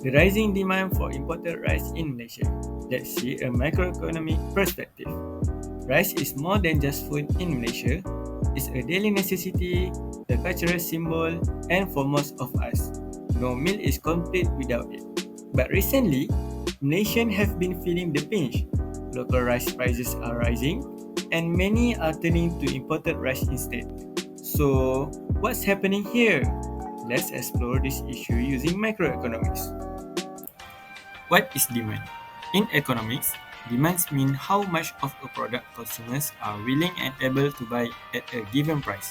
The rising demand for imported rice in Malaysia. Let's see a microeconomic perspective. Rice is more than just food in Malaysia. It's a daily necessity, a cultural symbol, and for most of us, no meal is complete without it. But recently, nations have been feeling the pinch. Local rice prices are rising, and many are turning to imported rice instead. So, what's happening here? Let's explore this issue using microeconomics. What is demand? In economics, demands mean how much of a product consumers are willing and able to buy at a given price.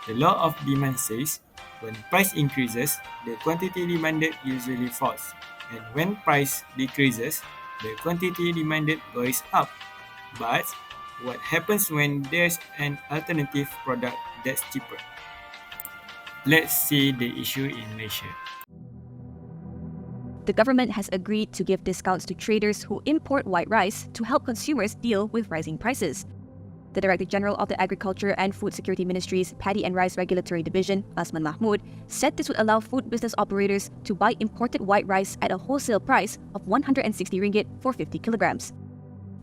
The law of demand says when price increases, the quantity demanded usually falls, and when price decreases, the quantity demanded goes up. But what happens when there's an alternative product that's cheaper? Let's see the issue in Malaysia. The government has agreed to give discounts to traders who import white rice to help consumers deal with rising prices. The Director General of the Agriculture and Food Security Ministry's Paddy and Rice Regulatory Division, Osman Mahmood, said this would allow food business operators to buy imported white rice at a wholesale price of 160 ringgit for 50 kilograms.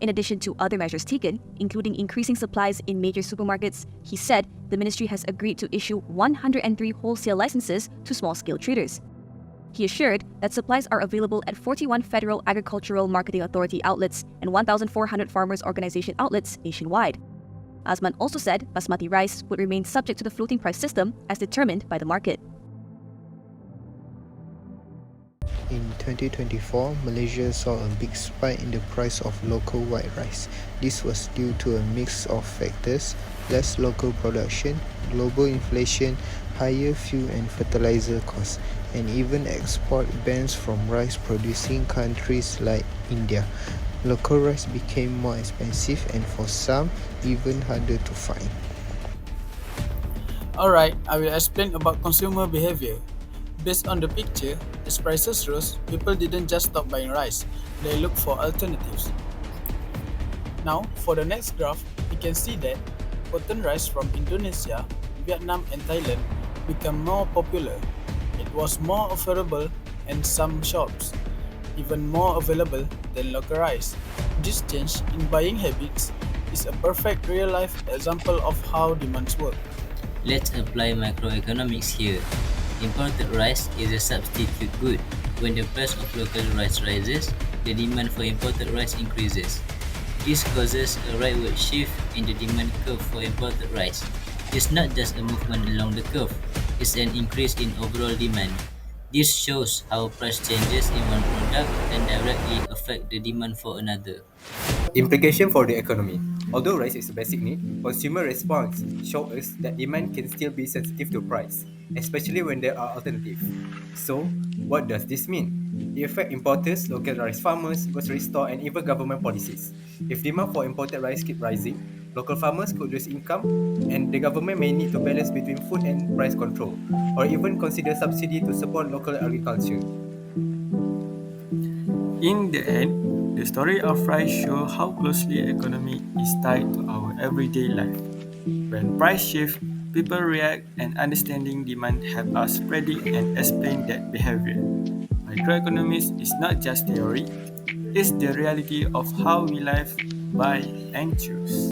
In addition to other measures taken, including increasing supplies in major supermarkets, he said the ministry has agreed to issue 103 wholesale licenses to small-scale traders. He assured that supplies are available at 41 Federal Agricultural Marketing Authority outlets and 1,400 Farmers Organization outlets nationwide. Osman also said basmati rice would remain subject to the floating price system as determined by the market. In 2024, Malaysia saw a big spike in the price of local white rice. This was due to a mix of factors: less local production, global inflation, higher fuel and fertilizer costs, and even export bans from rice-producing countries like India. Local rice became more expensive and for some, even harder to find. Alright, I will explain about consumer behavior. Based on the picture, as prices rose, people didn't just stop buying rice, they looked for alternatives. Now, for the next graph, we can see that cotton rice from Indonesia, Vietnam and Thailand became more popular. It was more affordable and some shops even more available than local rice. This change in buying habits is a perfect real-life example of how demands work. Let's apply microeconomics here. Imported rice is a substitute good. When the price of local rice rises, the demand for imported rice increases. This causes a rightward shift in the demand curve for imported rice. It's not just a movement along the curve, it's an increase in overall demand. This shows how price changes in one product can directly affect the demand for another. Implication for the economy. Although rice is a basic need, consumer response show us that demand can still be sensitive to price, especially when there are alternatives. So, what does this mean? It affects importers, local rice farmers, grocery store, and even government policies. If demand for imported rice keeps rising, local farmers could lose income, and the government may need to balance between food and price control, or even consider subsidy to support local agriculture. In the end, the story of rice shows how closely economy is tied to our everyday life. When price shift, people react, and understanding demand help us predict and explain that behavior. Microeconomics is not just theory, it's the reality of how we live, buy, and choose.